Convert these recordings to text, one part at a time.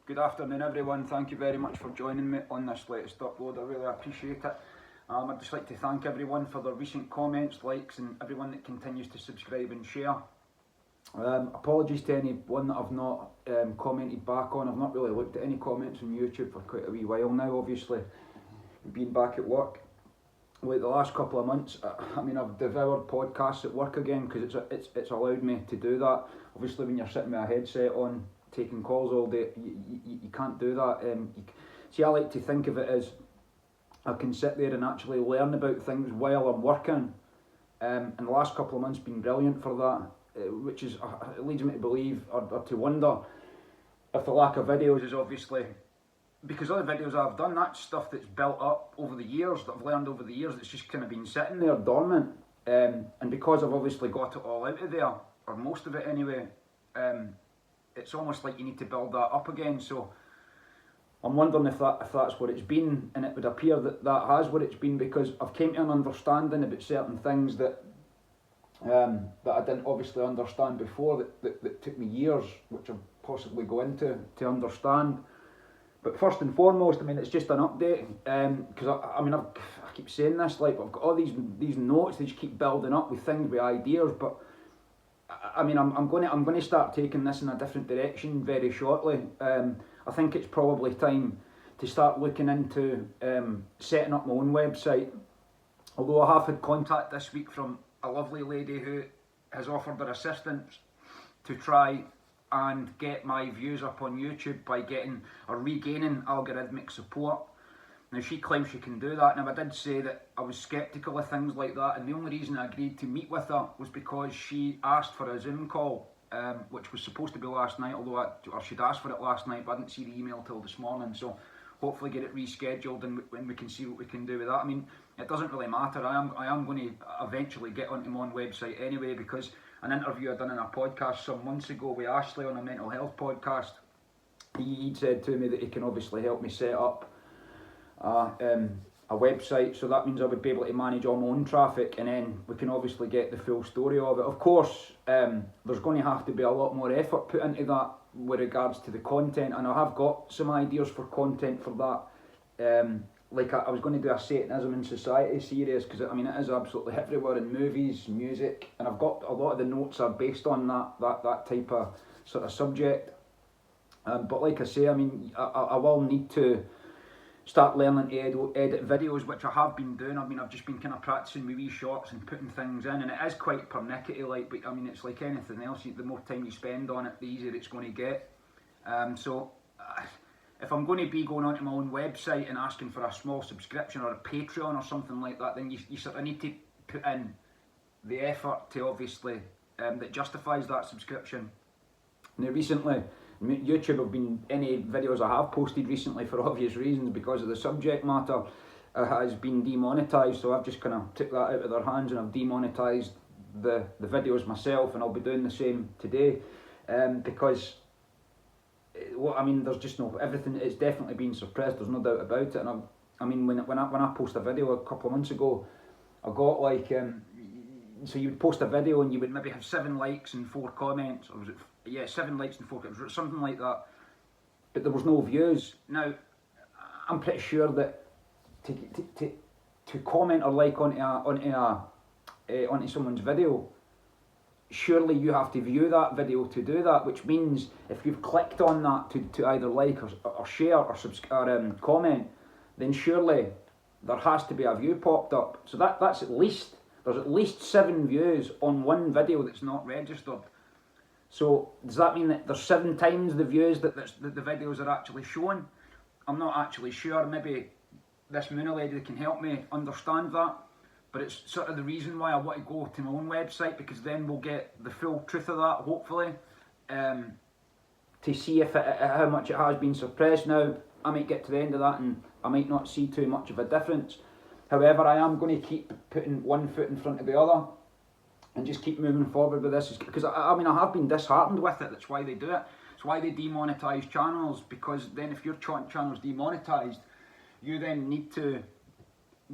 Good afternoon everyone, thank you very much for joining me on this latest upload, I really appreciate it. I'd just like to thank everyone for their recent comments, likes and everyone that continues to subscribe and share. Apologies to anyone that I've not commented back on. I've not really looked at any comments on YouTube for quite a wee while now, obviously being back at work. Like the last couple of months, I've devoured podcasts at work again because it's allowed me to do that. Obviously when you're sitting with a headset on taking calls all day, you can't do that. See, I like to think of it as I can sit there and actually learn about things while I'm working, and the last couple of months been brilliant for that, which is it leads me to believe or to wonder if the lack of videos is obviously because other videos I've done, that's stuff that's built up over the years, that I've learned over the years, that's just kind of been sitting there dormant, and because I've obviously got it all out of there, or most of it anyway, it's almost like you need to build that up again. So I'm wondering if that's what it's been, and it would appear that has what it's been, because I've came to an understanding about certain things that I didn't obviously understand before, that took me years, which I'll possibly go into to understand. But first and foremost, it's just an update, because I keep saying this, like I've got all these notes, they just keep building up with things, with ideas, but I'm going to start taking this in a different direction very shortly. I think it's probably time to start looking into setting up my own website. Although I have had contact this week from a lovely lady who has offered her assistance to try and get my views up on YouTube by getting or regaining algorithmic support. Now she claims she can do that. Now I did say that I was sceptical of things like that, and the only reason I agreed to meet with her was because she asked for a Zoom call, which was supposed to be last night, or she'd asked for it last night, but I didn't see the email till this morning, so hopefully get it rescheduled and we can see what we can do with that. It doesn't really matter. I am going to eventually get onto my own website anyway, because an interview I done in a podcast some months ago with Ashley on a mental health podcast, he said to me that he can obviously help me set up a website, so that means I would be able to manage all my own traffic, and then we can obviously get the full story of it. Of course, there's going to have to be a lot more effort put into that with regards to the content, and I have got some ideas for content for that. Like I was going to do a Satanism in Society series, because it is absolutely everywhere in movies, music, and I've got a lot of the notes are based on that type of sort of subject. But like I say, I will need to start learning to edit videos, which I have been doing. I've just been kind of practicing with wee shots and putting things in, and it is quite pernickety, like, but it's like anything else, the more time you spend on it, the easier it's going to get. If I'm going to be going onto my own website and asking for a small subscription or a Patreon or something like that, then you sort of need to put in the effort to obviously that justifies that subscription. Now recently, YouTube have been, any videos I have posted recently for obvious reasons because of the subject matter has been demonetized, so I've just kind of took that out of their hands and I've demonetized the videos myself, and I'll be doing the same today, because there's just no, everything is definitely being suppressed, there's no doubt about it. And when I post a video a couple of months ago, I got like so you would post a video and you would maybe have 7 likes and 4 comments, or was it 7 likes and 4 comments, something like that, but there was no views. Now I'm pretty sure that to comment or like onto someone's video, surely you have to view that video to do that, which means if you've clicked on that to either like or share or comment, then surely there has to be a view popped up. So that's there's at least 7 views on one video that's not registered. So does that mean that there's 7 times the views that the videos are actually showing? I'm not actually sure. Maybe this Moona lady can help me understand that. But it's sort of the reason why I want to go to my own website, because then we'll get the full truth of that, hopefully, to see if how much it has been suppressed. Now, I might get to the end of that and I might not see too much of a difference. However, I am going to keep putting one foot in front of the other and just keep moving forward with this, because I have been disheartened with it. That's why they do it. It's why they demonetise channels, because then if your channel's demonetised, you then need to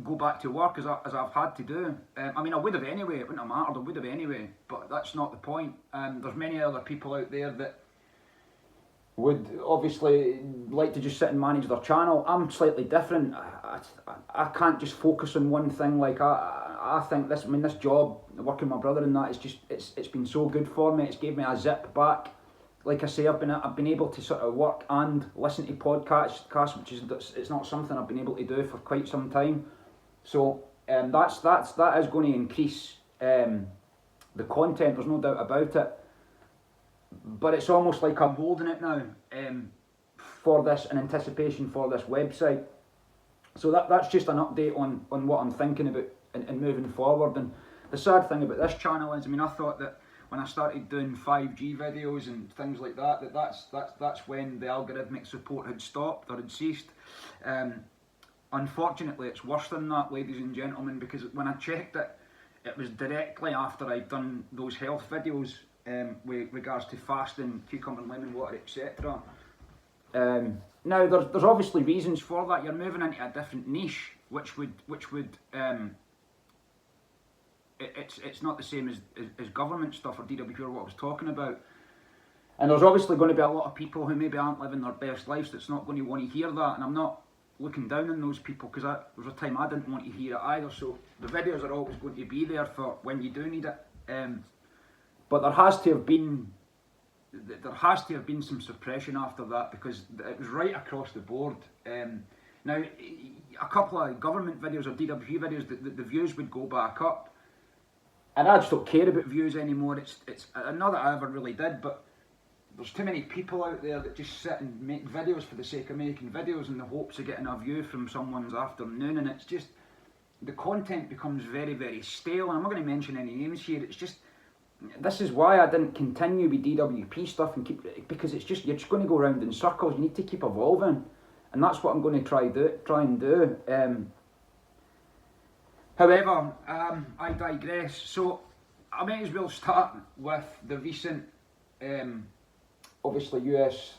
go back to work, as I've had to do. I would have anyway, it wouldn't have mattered, I would have anyway, but that's not the point. There's many other people out there that would obviously like to just sit and manage their channel. I'm slightly different. I can't just focus on one thing. Like I think this. I mean, this job, working with my brother and that, is just it's been so good for me. It's gave me a zip back. Like I say, I've been able to sort of work and listen to podcasts, which is it's not something I've been able to do for quite some time. So that is going to increase the content. There's no doubt about it. But it's almost like I'm holding it now for this, in anticipation for this website. So that's just an update on what I'm thinking about and moving forward. And the sad thing about this channel is, I mean, I thought that when I started doing 5G videos and things like that's when the algorithmic support had stopped or had ceased. Unfortunately, it's worse than that, ladies and gentlemen, because when I checked it, it was directly after I'd done those health videos with regards to fasting, cucumber and lemon water, etc. Now there's obviously reasons for that. You're moving into a different niche, which would it's not the same as government stuff or DWP or what I was talking about. And there's obviously going to be a lot of people who maybe aren't living their best lives that's not going to want to hear that, and I'm not looking down on those people, because there was a time I didn't want to hear it either. So the videos are always going to be there for when you do need it. But there has to have been some suppression after that, because it was right across the board. Now, a couple of government videos or DWP videos, the views would go back up, and I just don't care about views anymore. It's not that I ever really did, but there's too many people out there that just sit and make videos for the sake of making videos in the hopes of getting a view from someone's afternoon, and it's just, the content becomes very, very stale. And I'm not going to mention any names here. It's just, this is why I didn't continue with DWP stuff and keep, because it's just, you're just going to go around in circles. You need to keep evolving, and that's what I'm going to try and do. However, I digress. So I may as well start with the recent, obviously, US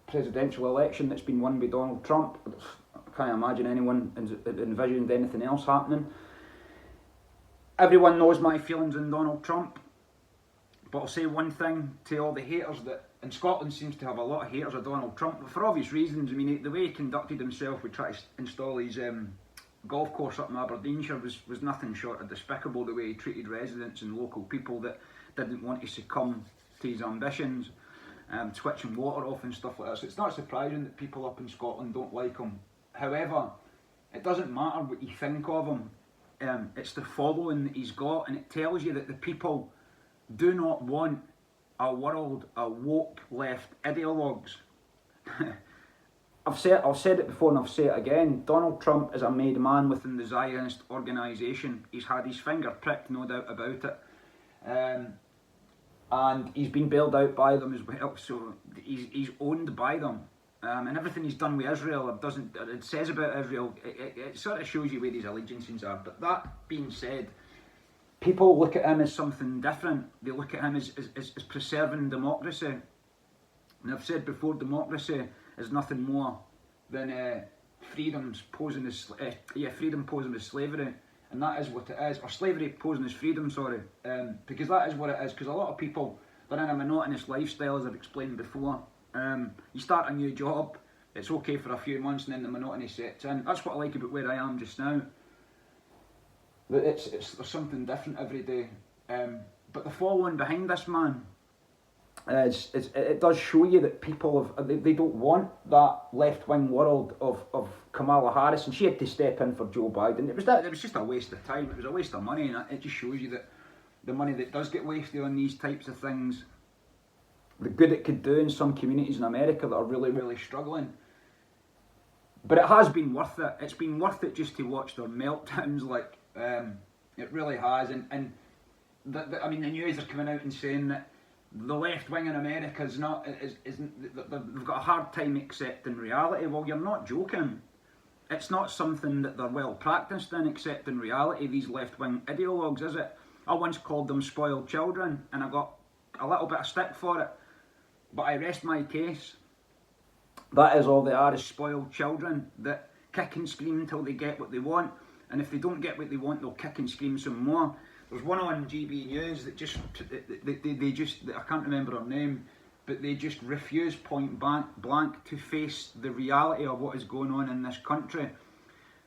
presidential election that's been won by Donald Trump. I can't imagine anyone envisioned anything else happening. Everyone knows my feelings on Donald Trump, but I'll say one thing to all the haters, that in Scotland seems to have a lot of haters of Donald Trump, but for obvious reasons. I mean, the way he conducted himself with trying to install his golf course up in Aberdeenshire was nothing short of despicable. The way he treated residents and local people that didn't want to succumb to his ambitions, switching water off and stuff like that. So it's not surprising that people up in Scotland don't like him. However, it doesn't matter what you think of him. It's the following that he's got, and it tells you that the people do not want a world of woke left ideologues. I've said it before and I'll say it again. Donald Trump is a made man within the Zionist organisation. He's had his finger pricked, no doubt about it. And he's been bailed out by them as well, so he's owned by them. And everything he's done with Israel, it says about Israel, it sort of shows you where his allegiances are. But that being said, people look at him as something different. They look at him as preserving democracy. And I've said before, democracy is nothing more than freedom posing as slavery, and that is what it is, or slavery posing as freedom. Sorry, because that is what it is. Because a lot of people, they're in a monotonous lifestyle, as I've explained before. You start a new job, it's okay for a few months, and then the monotony sets in. That's what I like about where I am just now. That there's something different every day. But the following behind this man, it does show you that people they don't want that left-wing world of Kamala Harris, and she had to step in for Joe Biden. It was just a waste of time. It was a waste of money, and it just shows you that the money that does get wasted on these types of things, the good it could do in some communities in America that are really, really struggling. But it has been worth it. It's been worth it just to watch their meltdowns. Like it really has. And I mean, the news are coming out and saying that the left wing in America they've got a hard time accepting reality. Well, you're not joking. It's not something that they're well practiced in, accepting reality, these left wing ideologues, is it? I once called them spoiled children, and I got a little bit of stick for it, but I rest my case. That is all they are, is spoiled children that kick and scream until they get what they want, and if they don't get what they want, they'll kick and scream some more. There's one on GB News that I can't remember her name, but they just refuse point blank to face the reality of what is going on in this country.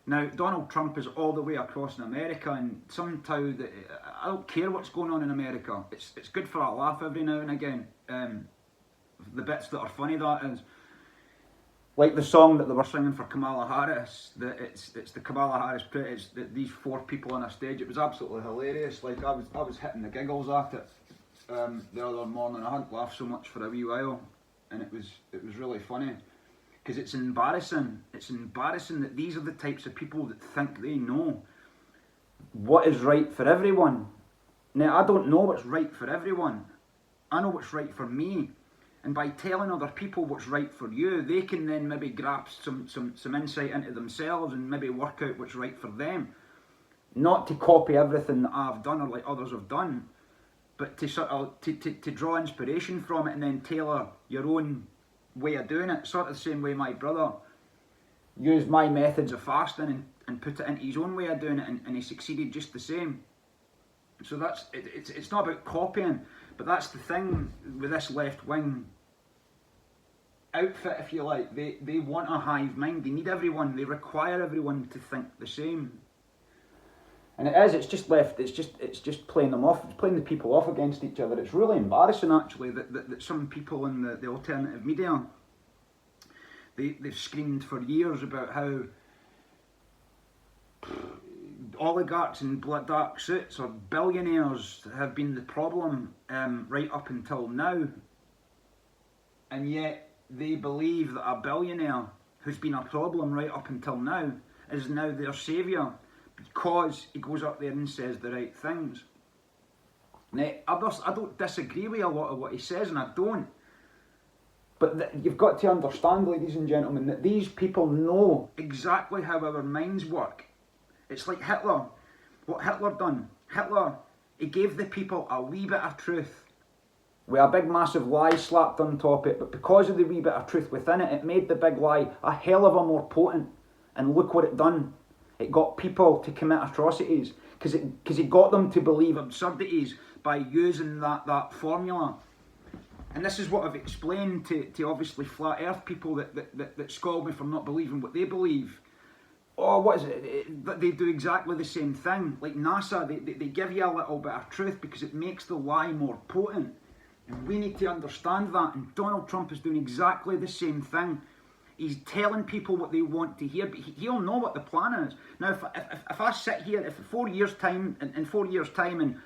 Now, Donald Trump is all the way across in America, and somehow I don't care what's going on in America. It's good for a laugh every now and again. The bits that are funny, that is. Like the song that they were singing for Kamala Harris, that it's the Kamala Harris, it's these 4 people on a stage. It was absolutely hilarious. Like I was hitting the giggles at it the other morning. I hadn't laughed so much for a wee while, and it was really funny. Because it's embarrassing. It's embarrassing that these are the types of people that think they know what is right for everyone. Now, I don't know what's right for everyone. I know what's right for me. And by telling other people what's right for you, they can then maybe grasp some insight into themselves and maybe work out what's right for them. Not to copy everything that I've done or like others have done, but to sort of to draw inspiration from it and then tailor your own way of doing it, sort of the same way my brother used my methods of fasting and put it into his own way of doing it, and he succeeded just the same. So that's it's not about copying, but that's the thing with this left wing outfit, if you like. They want a hive mind. They need everyone. They require everyone to think the same. And it's just playing them off. It's playing the people off against each other. It's really embarrassing, actually, that some people in the alternative media, they've screamed for years about how oligarchs in dark suits or billionaires have been the problem right up until now. And yet they believe that a billionaire who's been a problem right up until now is now their saviour, because he goes up there and says the right things. Now, I don't disagree with a lot of what he says, and I don't. But you've got to understand, ladies and gentlemen, that these people know exactly how our minds work. It's like Hitler. What Hitler done? Hitler, he gave the people a wee bit of truth with a big massive lie slapped on top of it, but because of the wee bit of truth within it, it made the big lie a hell of a more potent. And look what it done. It got people to commit atrocities because it got them to believe absurdities by using that formula. And this is what I've explained to obviously flat earth people that scold me for not believing what they believe. Oh, what is it? They do exactly the same thing. Like NASA, they give you a little bit of truth because it makes the lie more potent. And we need to understand that. And Donald Trump is doing exactly the same thing. He's telling people what they want to hear, but he'll know what the plan is. Now, if I sit here, if in 4 years' time, and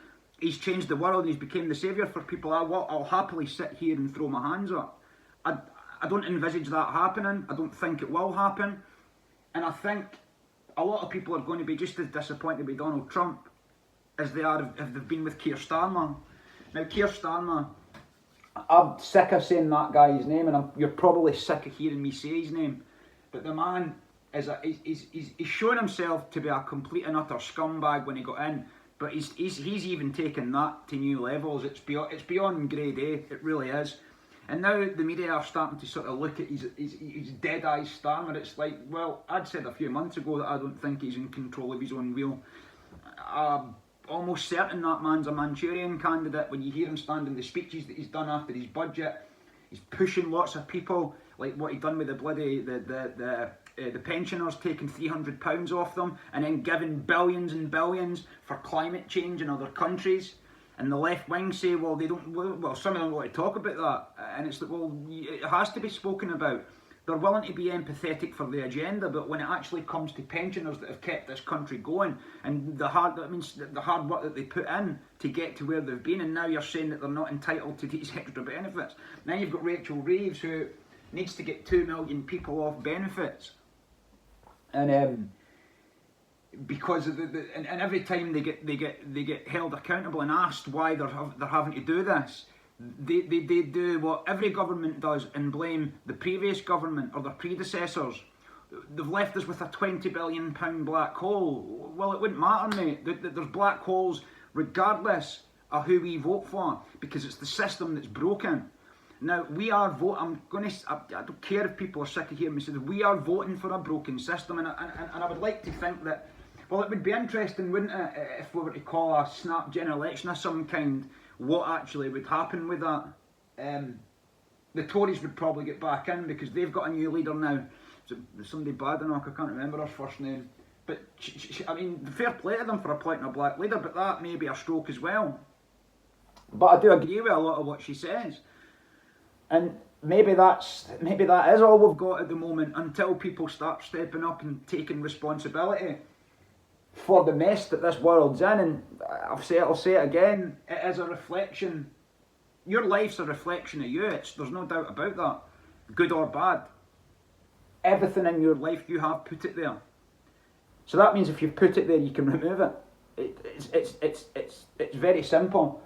he's changed the world and he's become the saviour for people, I'll happily sit here and throw my hands up. I don't envisage that happening. I don't think it will happen. And I think a lot of people are going to be just as disappointed with Donald Trump as they are if they've been with Keir Starmer. Now, Keir Starmer, I'm sick of saying that guy's name, and you're probably sick of hearing me say his name. But the man he's shown himself to be a complete and utter scumbag when he got in. But he's even taken that to new levels. It's beyond grade A. It really is. And now the media are starting to sort of look at his dead-eye Starmer. It's like, well, I'd said a few months ago that I don't think he's in control of his own wheel. Almost certain that man's a Manchurian candidate. When you hear him standing the speeches that he's done after his budget, he's pushing lots of people, like what he done with the bloody the pensioners, taking £300 off them and then giving billions and billions for climate change in other countries. And the left wing say, well, they don't. Well, some of them want to talk about that, and it's like, well, it has to be spoken about. They're willing to be empathetic for the agenda, but when it actually comes to pensioners that have kept this country going and the hard work that they put in to get to where they've been, and now you're saying that they're not entitled to these extra benefits. Now you've got Rachel Reeves, who needs to get 2 million people off benefits, and because of and every time they get held accountable and asked why they're having to do this, they do what every government does and blame the previous government or their predecessors. They've left us with a £20 billion black hole. Well, it wouldn't matter, mate. There's black holes regardless of who we vote for, because it's the system that's broken. Now, we are voting. I don't care if people are sick of hearing me say that. We are voting for a broken system, and I would like to think that, well, it would be interesting, wouldn't it, if we were to call a snap general election of some kind, what actually would happen with that. the Tories would probably get back in because they've got a new leader now. Is it somebody Badenoch? I can't remember her first name. But I mean, fair play to them for appointing a black leader, but that may be a stroke as well. But I do agree with a lot of what she says, and maybe that is all we've got at the moment until people start stepping up and taking responsibility for the mess that this world's in. And I'll say it again. It is a reflection. Your life's a reflection of you. There's no doubt about that, good or bad. Everything in your life, you have put it there. So that means if you've put it there, you can remove it. It's very simple.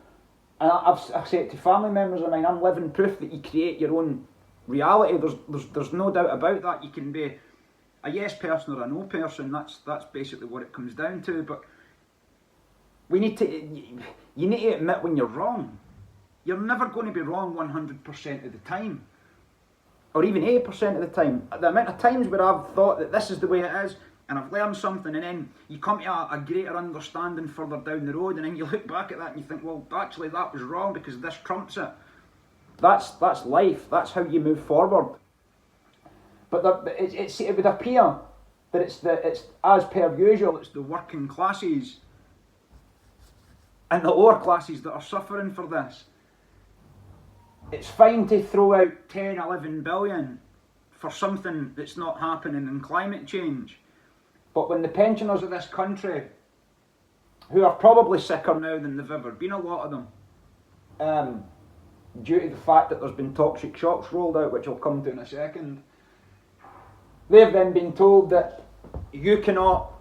And I've said it to family members of mine, I'm living proof that you create your own reality. There's no doubt about that. You can be a yes person or a no person. That's basically what it comes down to. But you need to admit when you're wrong. You're never going to be wrong 100% of the time, or even 80% of the time. The amount of times where I've thought that this is the way it is, and I've learned something, and then you come to a greater understanding further down the road, and then you look back at that and you think, well, actually that was wrong because this trumps it. That's life. That's how you move forward. But it would appear that it's as per usual. It's the working classes and the lower classes that are suffering for this. It's fine to throw out 10, 11 billion for something that's not happening in climate change. But when the pensioners of this country, who are probably sicker now than they've ever been, a lot of them, due to the fact that there's been toxic shocks rolled out, which I'll come to in a second, they've then been told that you cannot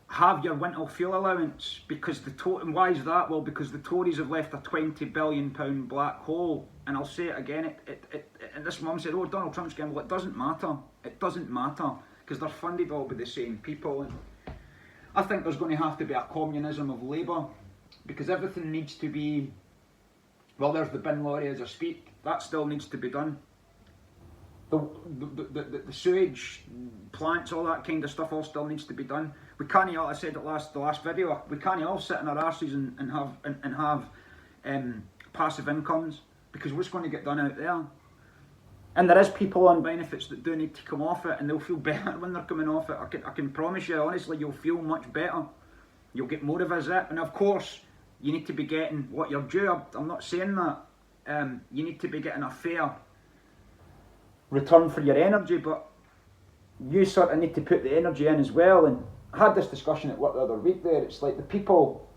have your winter fuel allowance because and why is that? Well, because the Tories have left a £20 billion black hole. And I'll say it again, and this mum said, oh, Donald Trump's going, well, it doesn't matter. It doesn't matter, because they're funded all by the same people. And I think there's going to have to be a communism of labour, because everything needs to be, well, there's the bin lorry as I speak, that still needs to be done. The sewage plants, all that kind of stuff all still needs to be done. We can't all, I said it the last video, we can't all sit in our arses and have passive incomes, because what's going to get done out there? And there is people on benefits that do need to come off it, and they'll feel better when they're coming off it. I can promise you, honestly, you'll feel much better. You'll get more of a zip, and of course, you need to be getting what you're due. I'm not saying that. You need to be getting a fair return for your energy, but you sort of need to put the energy in as well. And I had this discussion at work the other week there. It's like the people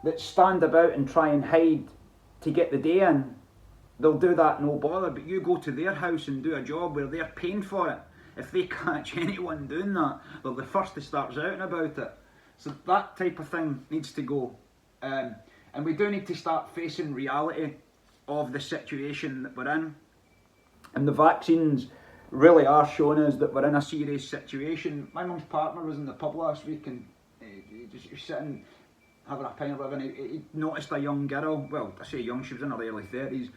that stand about and try and hide to get the day in, they'll do that no bother, but you go to their house and do a job where they're paying for it. If they catch anyone doing that, they're the first to start shouting about it. So that type of thing needs to go. And we do need to start facing reality of the situation that we're in. And the vaccines really are showing us that we're in a serious situation. My mum's partner was in the pub last week, and he was sitting having a pint of, and he noticed a young girl, well, I say young, she was in her early 30s,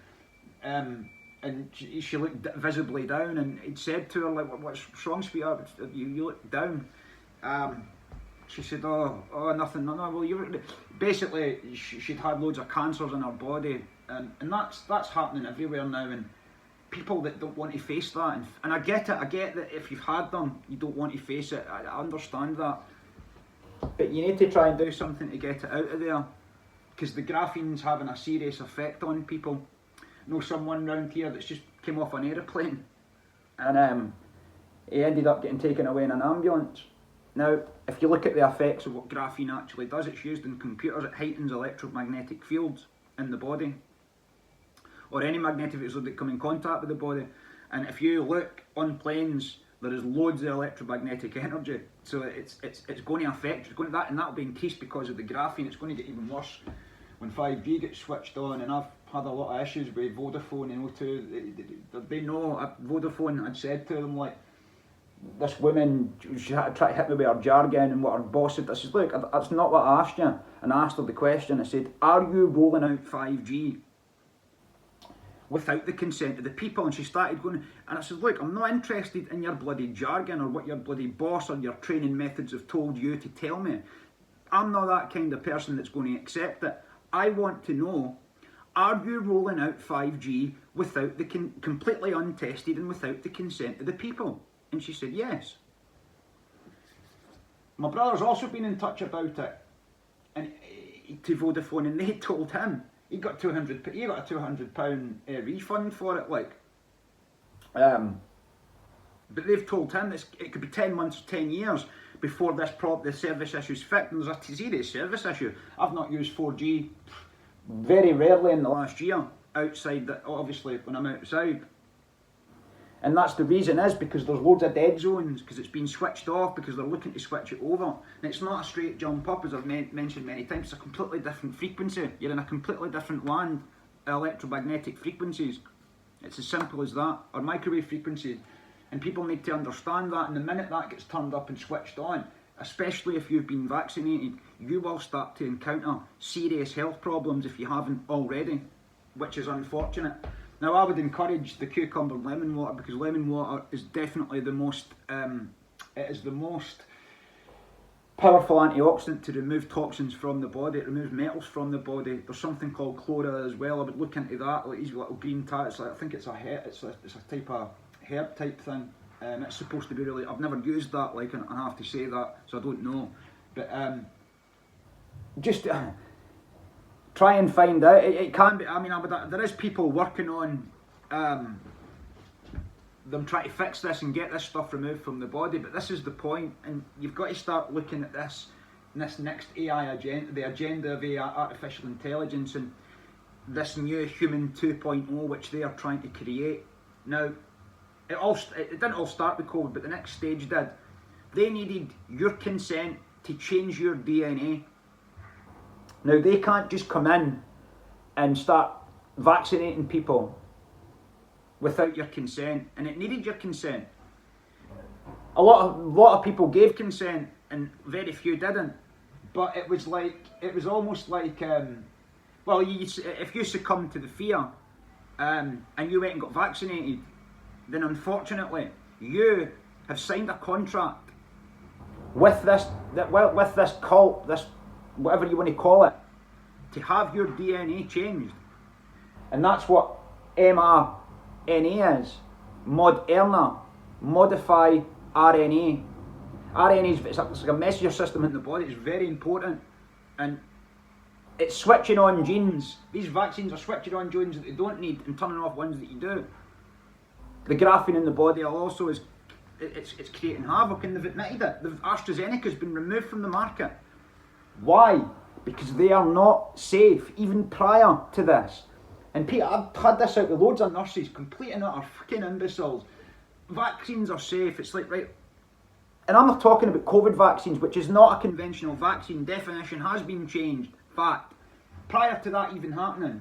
and she looked visibly down, and he'd said to her, like, what's wrong, sweetheart? You look down. She said, oh, nothing, no, well, basically, she'd had loads of cancers in her body, and that's happening everywhere now, and people that don't want to face that, and I get it, I get that if you've had them, you don't want to face it, I understand that, but you need to try and do something to get it out of there, because the graphene's having a serious effect on people. I know someone round here that's just came off an aeroplane, and he ended up getting taken away in an ambulance. Now, if you look at the effects of what graphene actually does, it's used in computers, it heightens electromagnetic fields in the body, or any magnetic fields that come in contact with the body. And if you look on planes, there is loads of electromagnetic energy, so it's going to affect, it's going to that, and that will be increased because of the graphene. It's going to get even worse when 5G gets switched on, and I've had a lot of issues with Vodafone and O2. They know, Vodafone had said to them, like, this woman, she had to try to hit me with her jargon and what her boss said. I said, look, that's not what I asked you. And I asked her the question, I said, are you rolling out 5G without the consent of the people? And she started going, and I said, look, I'm not interested in your bloody jargon or what your bloody boss or your training methods have told you to tell me. I'm not that kind of person that's going to accept it. I want to know, are you rolling out 5G without the completely untested and without the consent of the people? And she said, yes. My brother's also been in touch about it, and to Vodafone, and they told him he got a £200 refund for it, like. But they've told him it could be 10 months or 10 years before the service issue's fixed, and there's a serious service issue. I've not used 4G very rarely in the last year, outside, obviously when I'm outside. And that's the reason is because there's loads of dead zones, because it's been switched off, because they're looking to switch it over. And it's not a straight jump up, as I've mentioned many times. It's a completely different frequency. You're in a completely different land, electromagnetic frequencies. It's as simple as that, or microwave frequencies. And people need to understand that, and the minute that gets turned up and switched on, especially if you've been vaccinated, you will start to encounter serious health problems if you haven't already, which is unfortunate. Now, I would encourage the cucumber lemon water, because lemon water is definitely the most, it is the most powerful antioxidant to remove toxins from the body. It removes metals from the body. There's something called chlorella as well. I would look into that. Like these little green tats. I think it's a type of herb type thing. It's supposed to be really. I've never used that. Like, and I have to say that, so I don't know. But just try and find out. It can be. I mean, there is people working on them trying to fix this and get this stuff removed from the body, but this is the point, and you've got to start looking at this next AI agenda, the agenda of AI, artificial intelligence, and this new human 2.0 which they are trying to create. Now, it didn't all start with COVID, but the next stage did. They needed your consent to change your DNA. Now, they can't just come in and start vaccinating people without your consent, and it needed your consent. A lot of people gave consent, and very few didn't. But it was almost like, well, if you succumb to the fear, and you went and got vaccinated, then unfortunately you have signed a contract with this cult, this whatever you want to call it, to have your DNA changed, and that's what mRNA is. Moderna, modified RNA. RNA is like a messenger system in the body. It's very important, and it's switching on genes. These vaccines are switching on genes that you don't need and turning off ones that you do. The graphene in the body also is it's creating havoc, and they've admitted it. The AstraZeneca's been removed from the market. Why? Because they are not safe, even prior to this. And Peter, I've had this out with loads of nurses, complete and utter fucking imbeciles. Vaccines are safe. It's like, right. And I'm not talking about COVID vaccines, which is not a conventional vaccine. Definition has been changed. Fact. Prior to that even happening.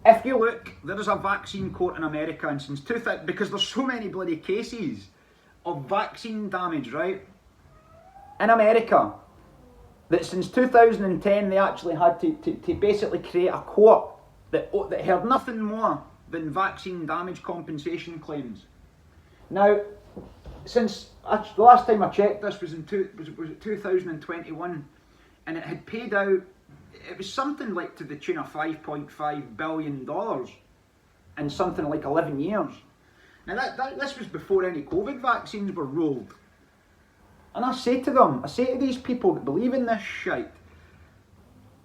If you look, there is a vaccine court in America, and since 2000, because there's so many bloody cases of vaccine damage, right? In America, that since 2010 they actually had to basically create a court that heard nothing more than vaccine damage compensation claims. Now, since the last time I checked this was was it 2021, and it had paid out, it was something like to the tune of $5.5 billion in something like 11 years. Now this was before any COVID vaccines were rolled. And I say to these people that believe in this shite,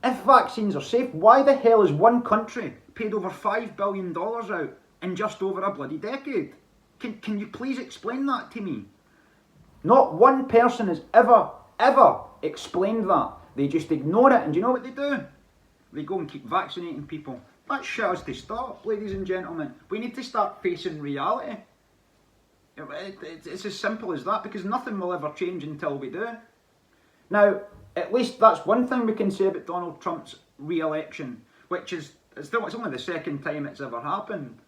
if vaccines are safe, why the hell has one country paid over $5 billion out in just over a bloody decade? Can you please explain that to me? Not one person has ever explained that. They just ignore it, and do you know what they do? They go and keep vaccinating people. That shit has to stop, ladies and gentlemen. We need to start facing reality. It's as simple as that, because nothing will ever change until we do. Now, at least that's one thing we can say about Donald Trump's re-election, which is it's only the second time it's ever happened.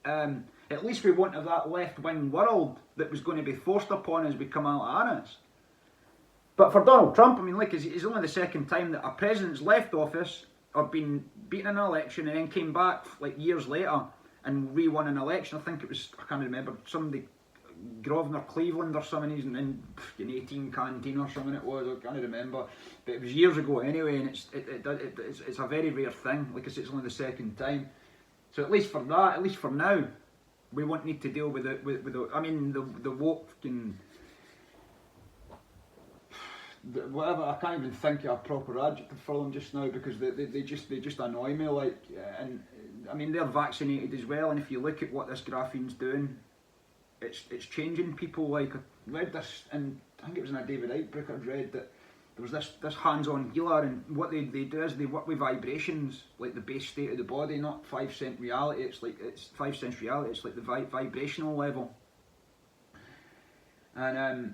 At least we won't have that left-wing world that was going to be forced upon us with Kamala Harris. But for Donald Trump, I mean, like, it's only the second time that a president's left office or been beaten in an election and then came back like years later and re-won an election. I think it was, I can't remember, somebody Grosvenor, Cleveland or something, he's in an 18 canteen or something it was, I can't remember, but it was years ago anyway, and it's a very rare thing. Like I said, it's only the second time. So at least for that, at least for now, we won't need to deal with the I mean, the woke and whatever. I can't even think of a proper adjective for them just now, because they just annoy me. Like, and I mean, they're vaccinated as well, and if you look at what this graphene's doing, it's changing people. Like, I read this, and I think it was in a David Icke book I'd read, that there was this hands-on healer, and what they do is they work with vibrations, like the base state of the body, not 5 cent reality. It's 5 cents reality. It's like the vibrational level. And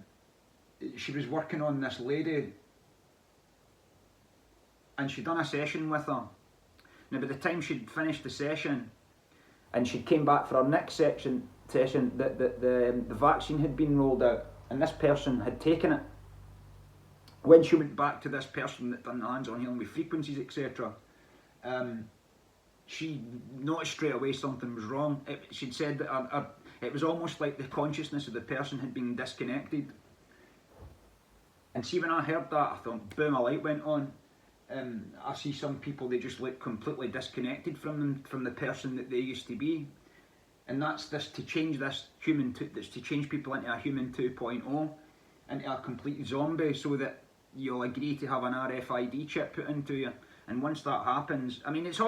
she was working on this lady, and she'd done a session with her. Now, by the time she'd finished the session, and she came back for her next session, the vaccine had been rolled out, and this person had taken it. When she went back to this person that done the hands-on healing with frequencies, etc., she noticed straight away something was wrong. She'd said that it was almost like the consciousness of the person had been disconnected. And see, when I heard that, I thought, boom, a light went on. I see some people, they just look completely disconnected from the person that they used to be. And that's this, to change this that's to change people into a human 2.0, into a complete zombie, so that you'll agree to have an RFID chip put into you. And once that happens, I mean, it's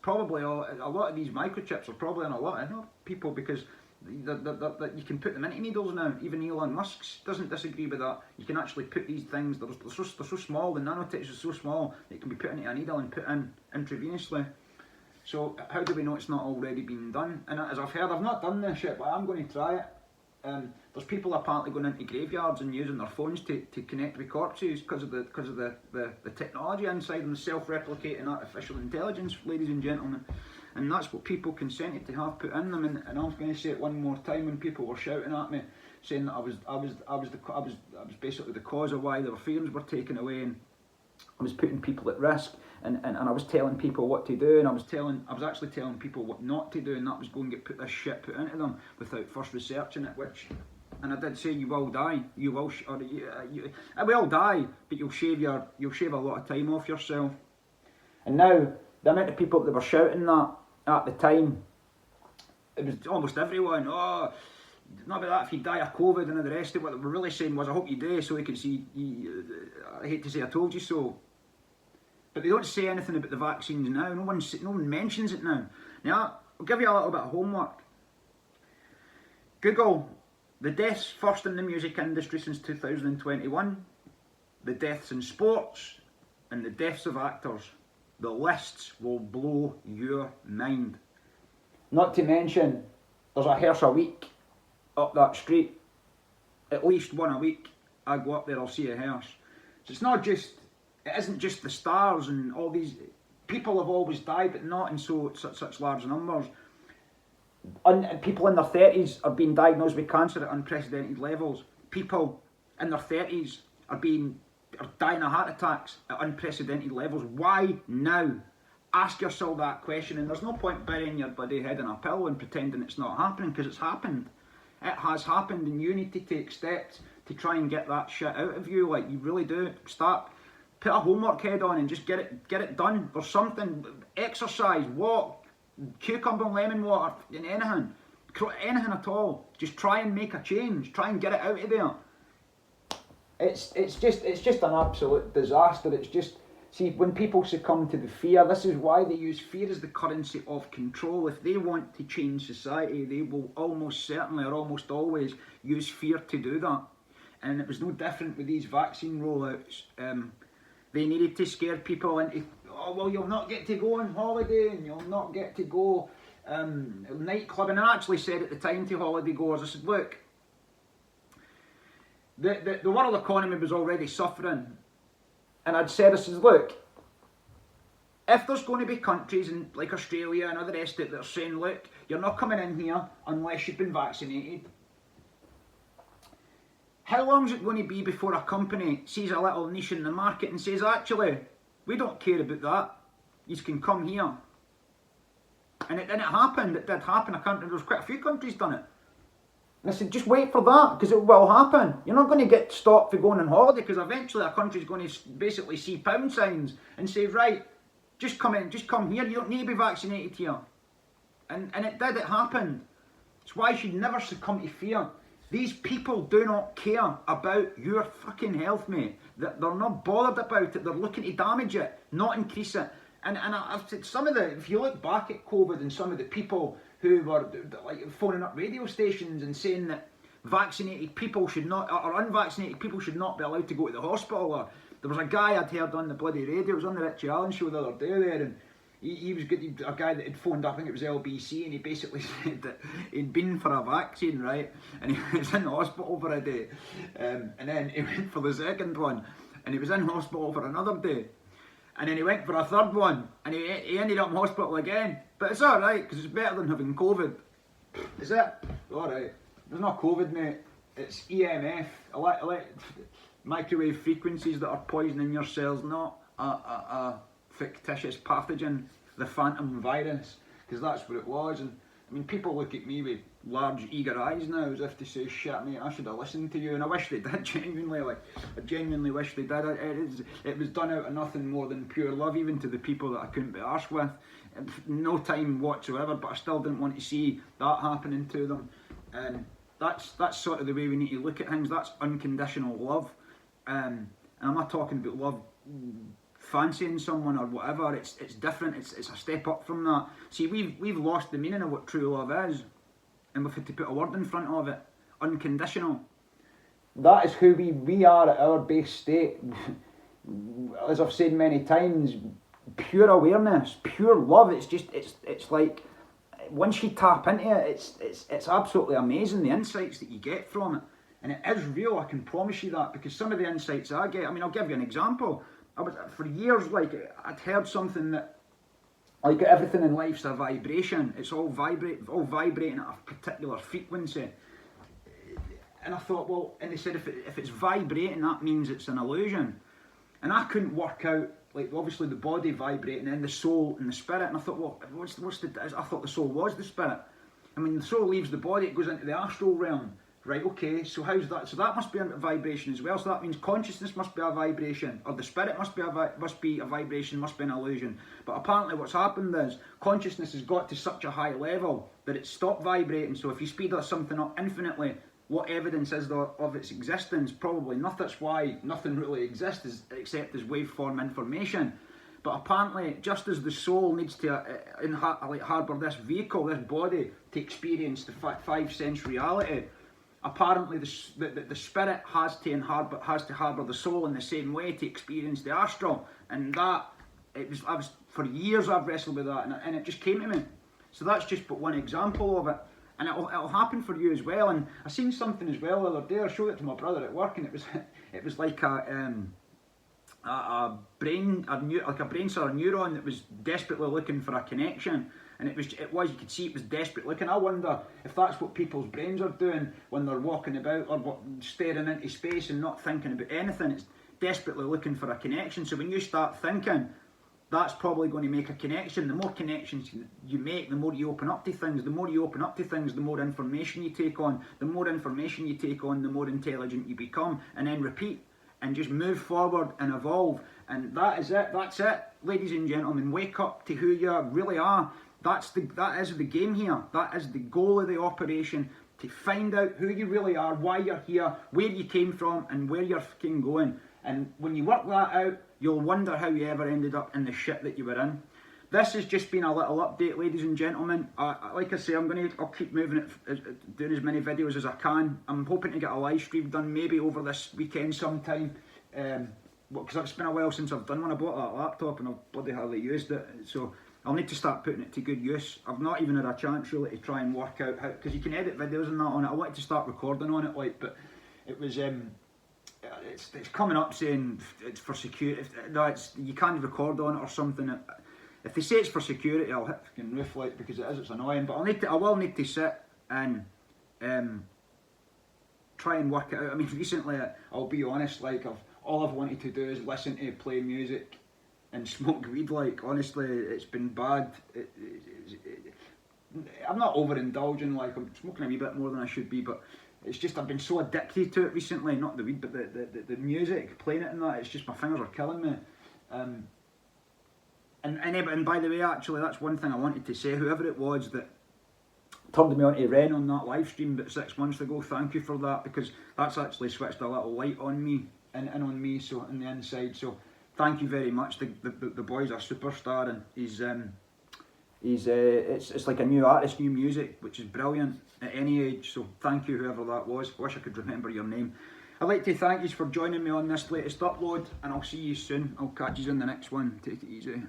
probably a lot of these microchips are probably on a lot of people, because you can put them into needles now. Even Elon Musk doesn't disagree with that. You can actually put these things, they're so small, the nanotics are so small, it can be put into a needle and put in intravenously. So how do we know it's not already been done? And as I've heard, I've not done this yet, but I'm going to try it. There's people apparently going into graveyards and using their phones to connect with corpses because of the technology inside and the self-replicating artificial intelligence, ladies and gentlemen. And that's what people consented to have put in them. And I'm going to say it one more time, when people were shouting at me, saying that I was basically the cause of why their freedoms were taken away, and I was putting people at risk, and I was telling people what to do, and I was actually telling people what not to do, and that was going to put this shit put into them without first researching it. And I did say, you will die. You will, we all die, but you'll shave a lot of time off yourself. And now the amount of people that were shouting that at the time, it was almost everyone. Oh, not about that, if you die of COVID and all the rest of it. What they were really saying was, I hope you do, so we can see. I hate to say I told you so. But they don't say anything about the vaccines now. No one mentions it now. Now, I'll give you a little bit of homework. Google the deaths first in the music industry since 2021, the deaths in sports, and the deaths of actors. The lists will blow your mind. Not to mention, there's a hearse a week up that street. At least one a week. I go up there, I'll see a hearse. So it isn't just the stars and all these people have always died, but not in such large numbers. And people in their 30s are being diagnosed with cancer at unprecedented levels. People in their 30s are dying of heart attacks at unprecedented levels. Why now? Ask yourself that question, and there's no point burying your bloody head in a pillow and pretending it's not happening, because it's happened. It has happened, and you need to take steps to try and get that shit out of you. Like, you really do. Put a homework head on and just get it done. There's something, exercise, walk, cucumber and lemon water, anything at all. Just try and make a change. Try and get it out of there. It's just an absolute disaster. It's just, see, when people succumb to the fear, this is why they use fear as the currency of control. If they want to change society, they will almost certainly or almost always use fear to do that. And it was no different with these vaccine rollouts. They needed to scare people into, oh, well, you'll not get to go on holiday, and you'll not get to go nightclub. And I actually said at the time to holiday goers, I said, look, the world economy was already suffering. And I said, look, if there's going to be countries like Australia and all the rest of it that are saying, look, you're not coming in here unless you've been vaccinated. How long is it going to be before a company sees a little niche in the market and says, actually, we don't care about that, you can come here. And it happened, it did happen. I can't remember, there's quite a few countries done it. And I said, just wait for that, because it will happen. You're not going to get stopped for going on holiday, because eventually a country's going to basically see pound signs and say, right, just come in, just come here, you don't need to be vaccinated here. And it did, it happened. It's why you should never succumb to fear. These people do not care about your fucking health, mate. They're not bothered about it. They're looking to damage it, not increase it. And I've said some of the, if you look back at COVID and some of the people who were like phoning up radio stations and saying that vaccinated people should not, or unvaccinated people should not be allowed to go to the hospital. Or there was a guy I'd heard on the bloody radio, it was on the Richie Allen show the other day there, and he was good, a guy that had phoned up, I think it was LBC, and he basically said that he'd been for a vaccine, right, and he was in the hospital for a day, and then he went for the second one, and he was in hospital for another day, and then he went for a third one, and he ended up in hospital again. But it's alright, because it's better than having COVID. Is it? Alright. There's not COVID, mate. It's EMF, microwave frequencies that are poisoning your cells, not a fictitious pathogen, the phantom virus, because that's what it was. And I mean, people look at me with large, eager eyes now, as if to say, shit, mate, I should have listened to you. And I wish they did, genuinely. Like, I genuinely wish they did. It was done out of nothing more than pure love, even to the people that I couldn't be arsed with. No time whatsoever, but I still didn't want to see that happening to them. And that's sort of the way we need to look at things. That's unconditional love. And I'm not talking about love fancying someone or whatever. It's different. It's a step up from that. See, we've lost the meaning of what true love is, and we've had to put a word in front of it. Unconditional. That is who we are at our base state. As I've said many times, pure awareness, pure love. It's like, once you tap into it, it's absolutely amazing, the insights that you get from it. And it is real, I can promise you that, because some of the insights I get, I mean, I'll give you an example. For years, like, I'd heard something that, like, everything in life's a vibration. It's all vibrating at a particular frequency. And I thought, well, and they said if it's vibrating, that means it's an illusion. And I couldn't work out, like, obviously the body vibrating, and then the soul and the spirit. And I thought, well, I thought the soul was the spirit. I mean, the soul leaves the body, it goes into the astral realm. Right, okay, so how's that? So that must be a vibration as well. So that means consciousness must be a vibration, or the spirit must be a vibration, must be an illusion. But apparently what's happened is consciousness has got to such a high level that it's stopped vibrating. So if you speed something up infinitely, what evidence is there of its existence? Probably nothing. That's why nothing really exists except as waveform information. But apparently, just as the soul needs to harbour this vehicle, this body, to experience the five sense reality, apparently the spirit has to harbour the soul in the same way to experience the astral. And that, for years I've wrestled with that, and it just came to me. So that's just but one example of it. And it'll happen for you as well. And I seen something as well the other day. I showed it to my brother at work, and it was like a brain cell, a neuron that was desperately looking for a connection. And you could see it was desperate looking. I wonder if that's what people's brains are doing when they're walking about or staring into space and not thinking about anything. It's desperately looking for a connection. So when you start thinking, that's probably going to make a connection. The more connections you make, the more you open up to things. The more you open up to things, the more information you take on. The more information you take on, the more intelligent you become. And then repeat and just move forward and evolve. And that is it. That's it, ladies and gentlemen. Wake up to who you really are. That is the game here. That is the goal of the operation, to find out who you really are, why you're here, where you came from, and where you're fucking going. And when you work that out, you'll wonder how you ever ended up in the shit that you were in. This has just been a little update, ladies and gentlemen. Like I say, I'll keep moving it, doing as many videos as I can. I'm hoping to get a live stream done maybe over this weekend sometime. Because it's been a while since I've done one. I bought that laptop and I've bloody hardly used it. So I'll need to start putting it to good use. I've not even had a chance really to try and work out how, because you can edit videos and that on it. I wanted to start recording on it, like, but it was it's coming up saying it's for security. You can't record on it or something. If they say it's for security, I'll hit fucking roof light because it is. It's annoying. But I will need to sit and try and work it out. I mean, recently, I'll be honest, like all I've wanted to do is listen to play music and smoke weed. Like, honestly, it's been bad. I'm not overindulging, like I'm smoking a wee bit more than I should be, but it's just I've been so addicted to it recently, not the weed, but the music, playing it and that, it's just my fingers are killing me. And by the way, actually, that's one thing I wanted to say, whoever it was that turned me on to Ren on that live stream about 6 months ago, thank you for that, because that's actually switched a little light on me, and on me, so on the inside, so thank you very much. The boy's a superstar, and it's like a new artist, new music, which is brilliant at any age, so thank you whoever that was. Wish I could remember your name. I'd like to thank you for joining me on this latest upload, and I'll see you soon. I'll catch you in the next one. Take it easy.